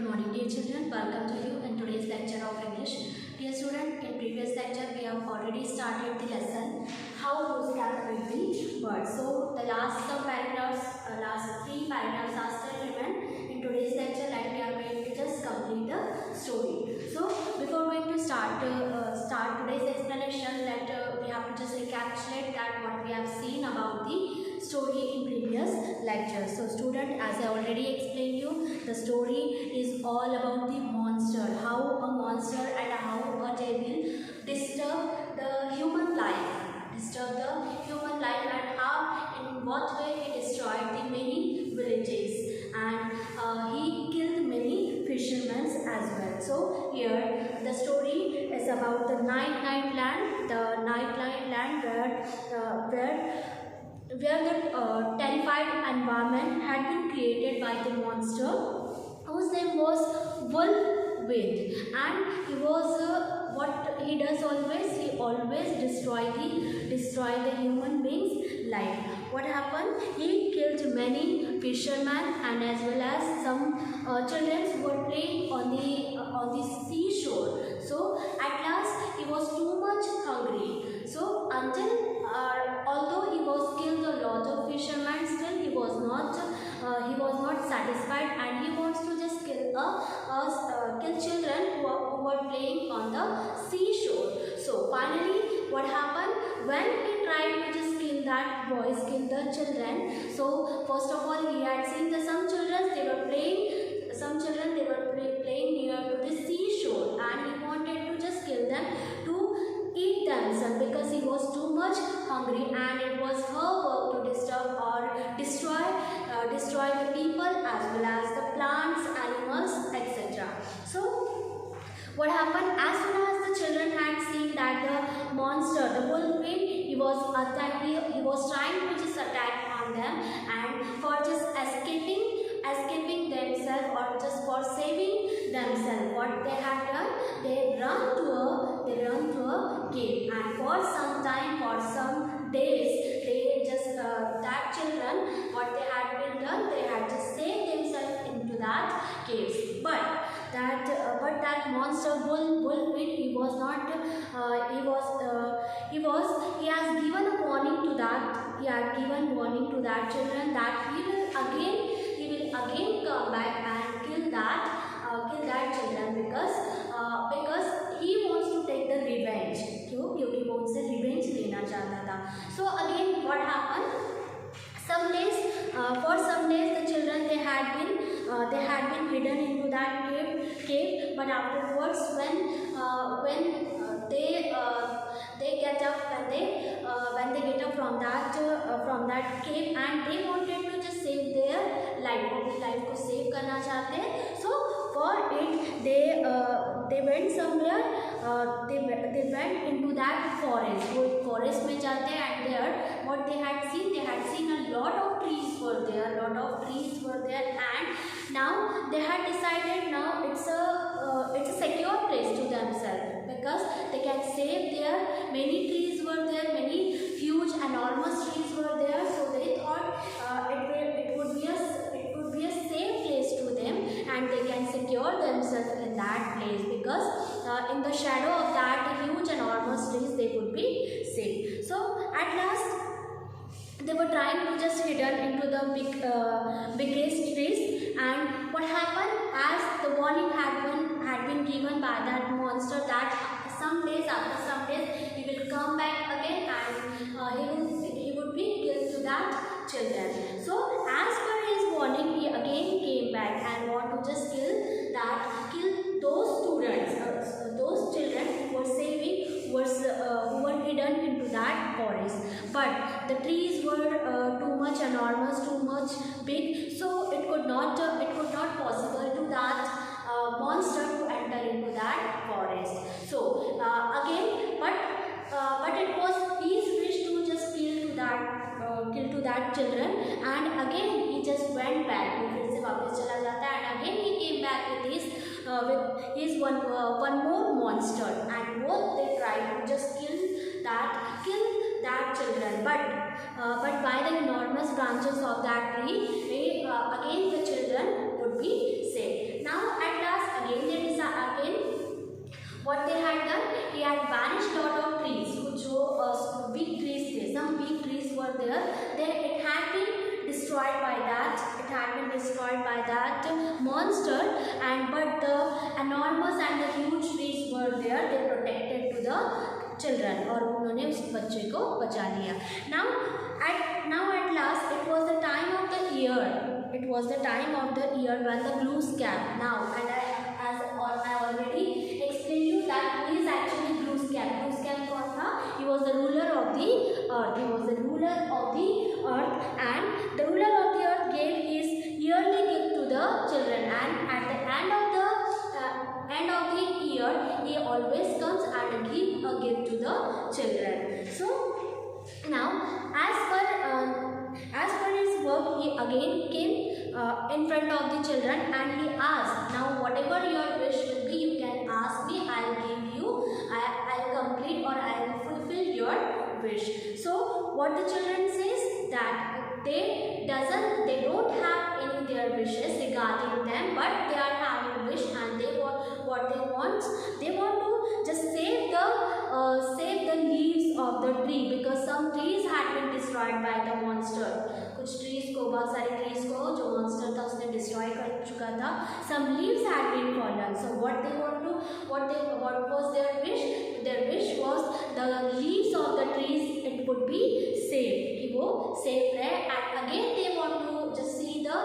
Good morning dear children, welcome to you in today's lecture of English. Dear student, in previous lecture we have already started the lesson how to calculate the words. So the last three paragraphs are still remain. In today's lecture like we are going to just complete the story. So before going to start today's explanation, we have to just recapitulate that what we have seen about the story in previous lectures. So student, as I already explained you, the story is all about the monster, how a monster and how a devil disturb the human life, and how in what way he destroyed the many villages, and he killed many fishermen as well. So here the story is about the night land, where the terrified environment had been created by the monster whose name was Wolfwind, and he was what he does always, he always destroy the human beings life. What happened? He killed many fishermen and as well as some children who were playing on the seashore. So at last he was too much hungry. So until although he was killed a lot of fishermen, still he was not satisfied, and he wants to just kill children who were playing on the seashore. So finally, what happened when he tried to just kill the children? So first of all, he had seen that some children they were playing near to the seashore, and he wanted to just kill them to eat themselves because he was too much hungry, and it was her work to disturb or destroy the people as well as the plants, animals, etc. So what happened? As soon as the children had seen that the monster, the Wolfwind, he was trying to just attack on them, and for just escaping themselves or just for saving themselves, what they have done, they run to a cave, and for some time, for some days, they just that children, what they had been done, they had just saved themselves into that caves. But that monster Wolfwind, he has given a warning to that. He had given warning to that children that he will again come back and kill that children because he wants to take the revenge. क्योंकि वो उनसे revenge लेना चाहता था. So again, what happened? For some days, the children they had been hidden into that cave. But afterwards, when they get up from that cave, and they wanted to just save their life, को save करना चाहते हैं. So for it, they went somewhere. They went into that forest. वो forest में जाते हैं, and there what they had seen a lot of trees were there, and now they had decided now it's a secure place to themselves because they can save there. Many trees were there, many huge enormous trees were there, so they thought it would be a safe place to them, and they can secure themselves in that place because in the shadow of that huge enormous trees they would be safe. So at last they were trying to just hidden into the biggest trees, and what happened, as the warning had been given by that monster that after some days he will come back again, and he would be killed to that children. So as per his warning, he again came back and want to just kill those those children who were who were hidden into that forest. But the trees were too much enormous, too much big, so it could not possible to that monster to enter into that forest. So again, but it was his wish to just kill to that children, and again he just went back. फिर से वापस चला जाता है, and again he came back with his one more monster, and both they tried to just kill that children. But by the enormous branches of that tree, again the children would be saved. Now at last again they again what they had done, he had vanished lot of trees, जो big trees थे, some big trees were there, then it had been destroyed by that monster, and but the enormous and the huge trees were there, they protected to the children, और उन्होंने उस बच्चे को बचा लिया. Now at last it was the time of the year when the Glooskap, now and I already explained you that he is actually Glooskap. Glooskap कौन था? He was the ruler of the earth. And the ruler of the earth gave his yearly gift to the children, and at the end of the year he always comes and give a gift to the children. So now as per his work, he again came in front of the children and he asked, now whatever your wish will be, you can ask me, I'll give you, I'll complete or I'll fulfill your wish. So what the children says, that they don't have any their wishes regarding them, but they are having wish, and they want to just save the leaves of the tree, because some trees had been destroyed by the monster. कुछ trees को, बहुत सारे trees को जो monster था उसने destroy कर चुका था. Some leaves had been fallen. So what was their wish? Their wish was the leaves of the trees, it would be saved, कि वो safe रहे, and again they want to just see the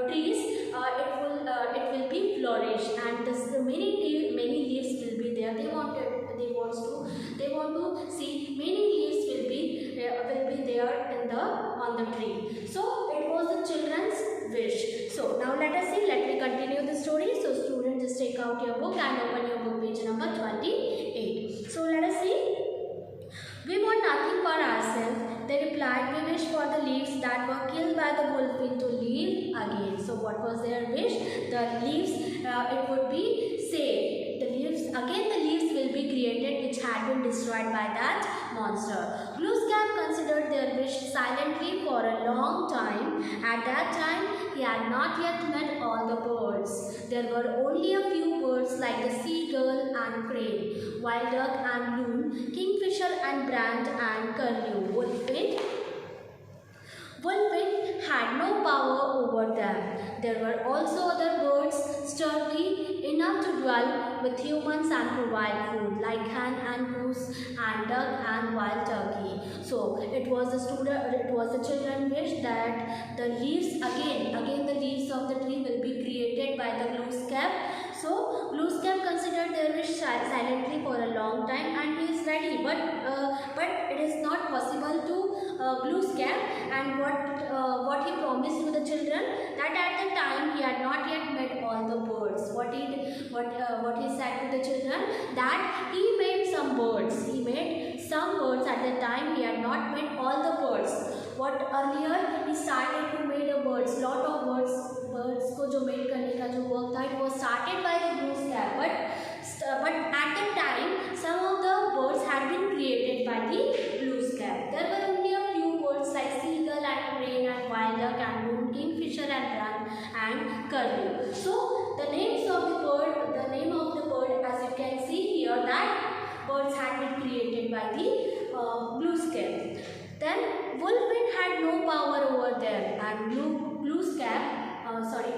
trees, it will be flourish, and many leaves will be there. They want to see many leaves will be there on the tree. So it was the children's wish. So now let me continue the story. So students, just take out your book and open your book page number 28. So let us see. We want nothing for ourselves, they replied. We wish for the leaves that were killed by the whirlwind to live again. So what was their wish? The leaves, it would be saved. The leaves will be created which had been destroyed by that monster. Glooskap considered their wish silently for a long time. At that time, he had not yet met all the birds. There were only a few birds like the seagull and crane, wild duck and loon, kingfisher and brant and curlew. Wolfwind had no power over them. There were also other birds sturdy enough to dwell with humans and provide food, like hen and goose and duck and wild turkey. So it was the children's wish that the leaves again the leaves of the tree will be created by the Glooskap. So Glooskap considered their wish silently for a long time, and he is ready, but it is not possible to Glooskap, and what he promised to the children, that at the time he had not yet met all the birds. What he said to the children, that he made some birds. He made some birds at the time he had not met all the birds. What earlier he started to make the birds, lot of birds को जो made करने का जो work था, it was started by the Glooskap, but at the time some of the birds had been created by the Glooskap. There were only a few birds like seagull and crane and wild duck and loon, kingfisher and brant and curlew. So the name of the bird, as you can see here, that birds had been created by the Glooskap. Then Wolfwind had no power over them, and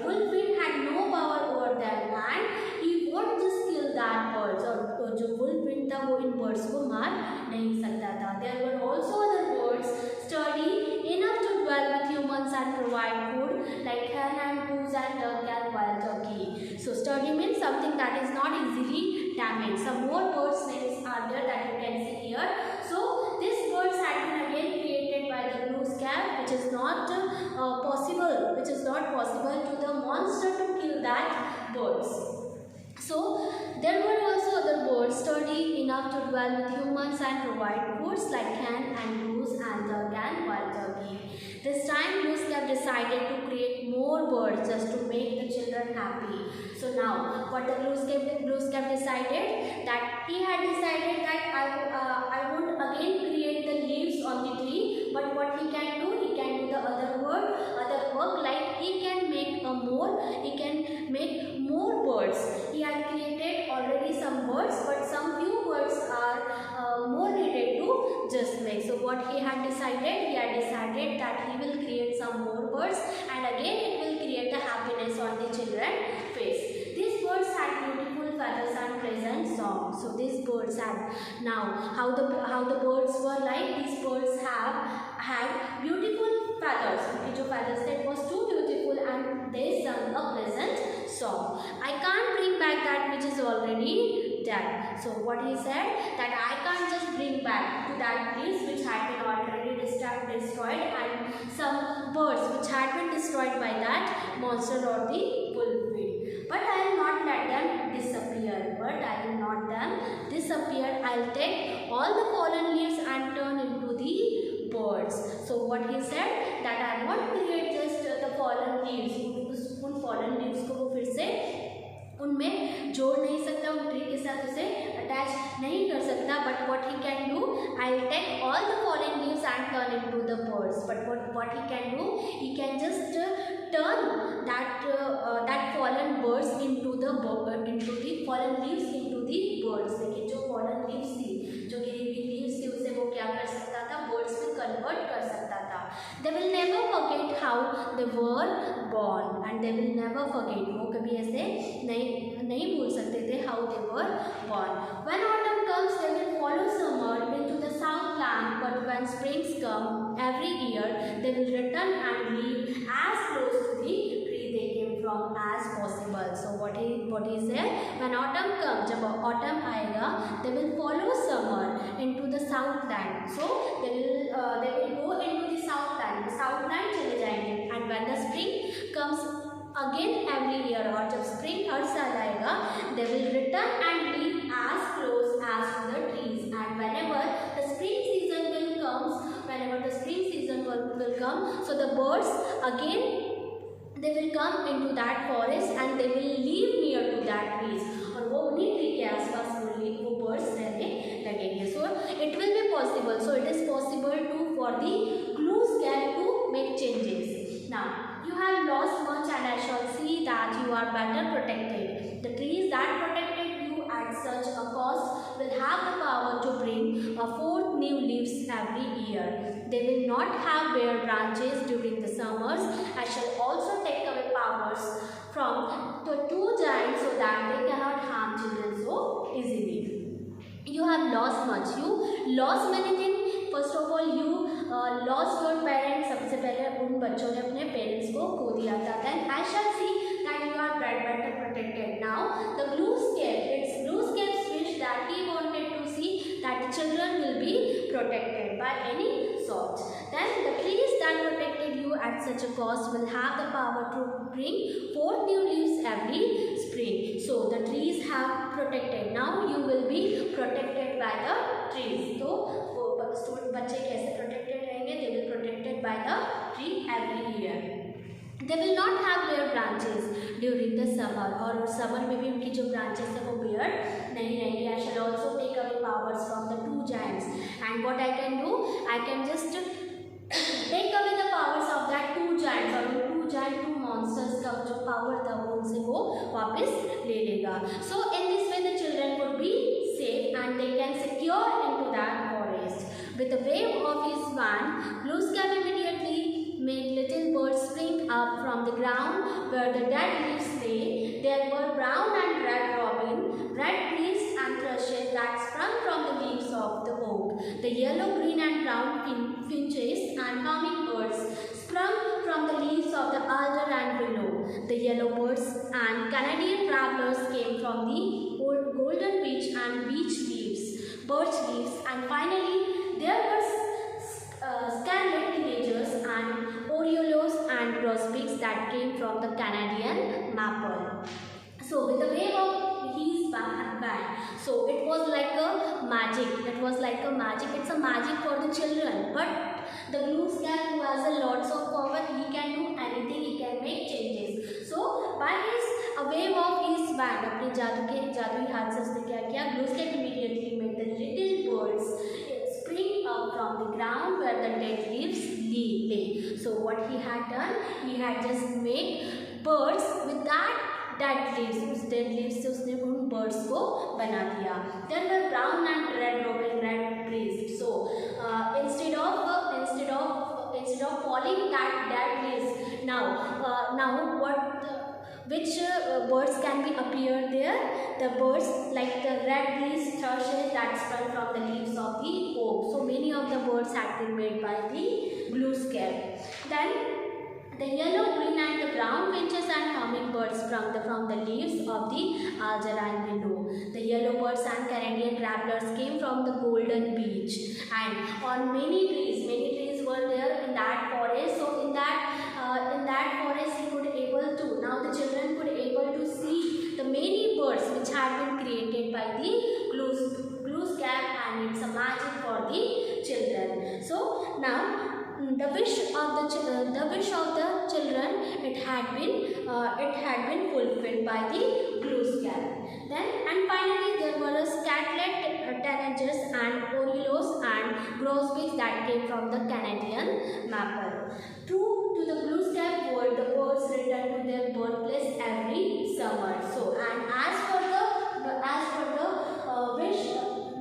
Wolfwind had no power over them, and he won't just kill that birds, और जो Wolfwind था वो इन birds को मार नहीं सकता था. There were also other birds sturdy enough to dwell with humans and provide food, like hen and goose and duck and wild turkey. So sturdy means something that is not easily damaged. Some more birds names are there that you can see here. So these birds had been again created by the Glooskap, which is not possible to the monster to kill that birds. So there were also other birds sturdy enough to dwell with humans and provide foods like hen and goose and duck and wild turkey. This time Glooskap decided to create more birds just to make the children happy. So now what the Glooskap decided, that he had decided that I would again create the leaves on the tree, but what he can do the the other work, like he can make more birds. He had created already some birds, but some few birds are more needed to just make. So what he had decided that he will create some more birds, and again it will create a happiness on the children's face. These birds had beautiful feathers and pleasant songs. So these birds had, now how the birds were like, these birds had beautiful feathers. Okay, जो feathers that was too beautiful, and they sung a pleasant song. I can't bring back that which is already dead. So what he said, that I can't just bring back to that place which had been already destroyed, and some birds which had been destroyed by that monster or the bullfight. But I will not let them disappear. I'll take all the fallen leaves and turn into the birds. So what he said, that I won't create just the fallen leaves. उन fallen leaves को वो फिर से उनमें जोड़ नहीं सकता, उन ट्री के साथ उसे अटैच नहीं कर सकता. But what he can do, I'll take all the fallen leaves and turn into the birds. But what he can do, he can just turn that fallen birds into the fallen leaves into the birds. लेकिन जो fallen leaves थी, जो गिरी हुई leaves थी, उसे वो क्या कर सकता था, birds में convert कर सकता था. They will never forget how they were born, and they will never forget, वो कभी ऐसे नहीं भूल सकते थे how they were born. When autumn comes, they will follow summer into the southland, but when springs come every year, they will return and live as close to the tree they came from as possible. So what he said, when autumn comes, जब autumn आएगा, they will follow summer into the southland. So they will go into the southland चले जाएंगे. And when the spring comes again every year, और जब spring हर साल आएगा, they will return and live as close as to the trees. And whenever the spring season will come, so the birds again they will come into that forest and they will live near to that trees, और वो उन्हीं tree के आसपास वो birds रहने लगेंगे. So it will be possible. So it is possible for the glue scale to make changes. Now you have lost much, and I shall see that you are better protected. The trees that protected you at such a cost will have the power to bring forth new leaves every year. They will not have bare branches during the summers. I shall also take away powers from the two giants so that they cannot harm children so easily. You have lost much. You lost many things. First of all, you lost your parents. सबसे पहले उन बच्चों ने अपने parents को खो दिया था. Then I shall see that you are better protected. Now the glue scape's wish that he wanted to see that the children will be protected by any sort. Then the trees that protected you at such a cost will have the power to bring forth new leaves every spring. So the trees have protected. Now you will be protected by the trees. So बच्चे कैसे protected रहेंगे? They will protected by the tree every year. They will not have bare branches during the summer, और summer में भी उनकी जो branches है वो bare नहीं रहेंगी. I shall also take away powers from the two giants. And what I can do, I can just take away the powers of that two giants, और two monsters का जो power था वो उनसे वो वापस ले लेगा. So in this way the children would be safe and they can secure into that forest. With a wave of his wand, Glooskap immediately made little birds spring up from the ground where the dead leaves lay. There were brown and red robin, red breast and thrushes that sprung from the leaves of the oak. The yellow, green and brown finches and hummingbirds sprung from the leaves of the alder and willow. The yellow birds and Canadian travellers came from the golden beech and birch leaves, and finally there were scarlet tillagers and orioles and grosbeaks that came from the Canadian maple. So with the wave of his wand, so it was like a magic. It's a magic for the children. But the Glooskap, who has a lots of power, he can do anything. He can make changes. So by his wave of his wand, अपने जादुई हाथ से उसने क्या किया? Glooskap immediately made the little birds spring up from the ground where the dead leaves BA. So what he had done, he had just made birds with that dead leaves. उस dead leaves से उसने उन birds को बना दिया. Then the brown and red robin red breast. So instead of falling that dead leaves, now which birds can be appear there? The birds like the red breast thrushes that sprung from the leaves of the oak. So many of the birds had been made by the glooskap. Then the yellow, green and the brown finches and hummingbirds sprung from the leaves of the alder and willow. The yellow birds and Canadian grabblers came from the golden beach, and on many trees were there in that forest. So in that forest he could able to, now the children could able to see the many birds which had been created by the glooskap, and it's a magic for the children. So now the wish of the children, it had been fulfilled by the glooskap. Then and finally there were scatlet tanagers and orioles and grosbeaks that came from the Canadian maple. True to the glooskap word, the birds return to their birthplace every summer. So and as for the wish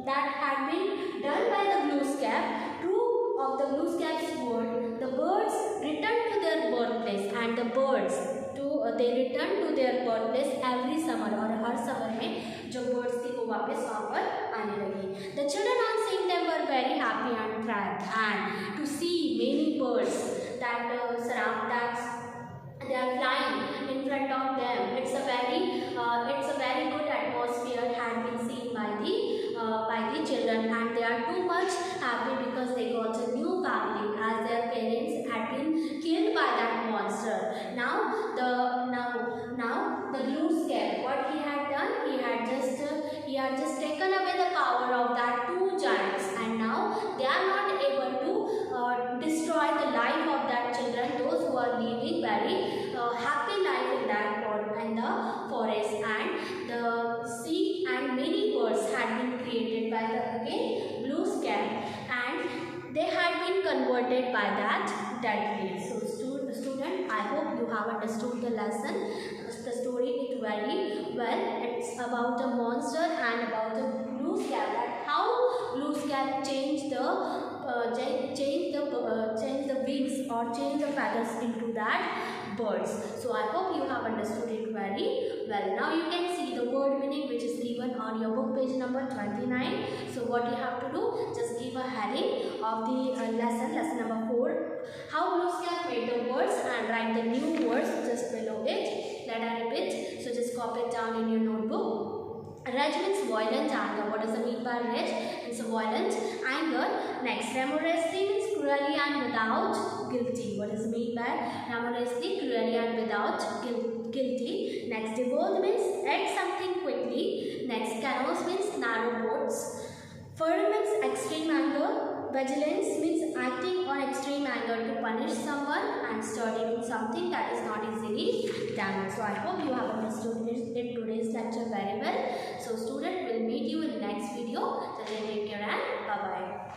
that had been done by the glooskap, true of the glooskap's word, the birds return to their birthplace, and the birds they return to their birthplace every summer. और हर summer में जो birds थी वो वापस वहाँ पर आने लगी. The children on seeing them were very happy and thrilled, and to see many birds that they are flying in front of them. It's a very good atmosphere had been seen by the children, and they are too much happy because they got a new family, as their parents had been killed by that monster. Now the glooskap, what he had done, he had just taken away the power of that two giants, and now they are not able to destroy the life of that children, those who are living very happy life in the forest, and the sea and many birds had been created by the glooskap, and they had been converted by that dead leaf. So student, I hope you have understood the lesson, the story it very well. It's about the monster and about the glooskap, that how glooskap changed the wings or change the feathers into that birds. So I hope you have understood it very well. Now you can see the word meaning which is given on your book page number 29. So what you have to do, just give a heading of the lesson number 4, how glooskap made the words, and write the new words just below it. Let I repeat. So just copy it down in your notebook. Rage means violent anger. What does it mean by rage? It's a violent anger. Next, remorselessly means cruelly and without guilty. What does it mean by remorselessly, cruelly and without guilty? Next, devote means add something quickly. Next, canoes means narrow boats. Further means extreme anger. Vigilance means acting on extreme anger to punish someone, and sturdy means something that is not easily damaged. So I hope you have understood in today's lecture very well. So student, will meet you in the next video. So take care and bye bye.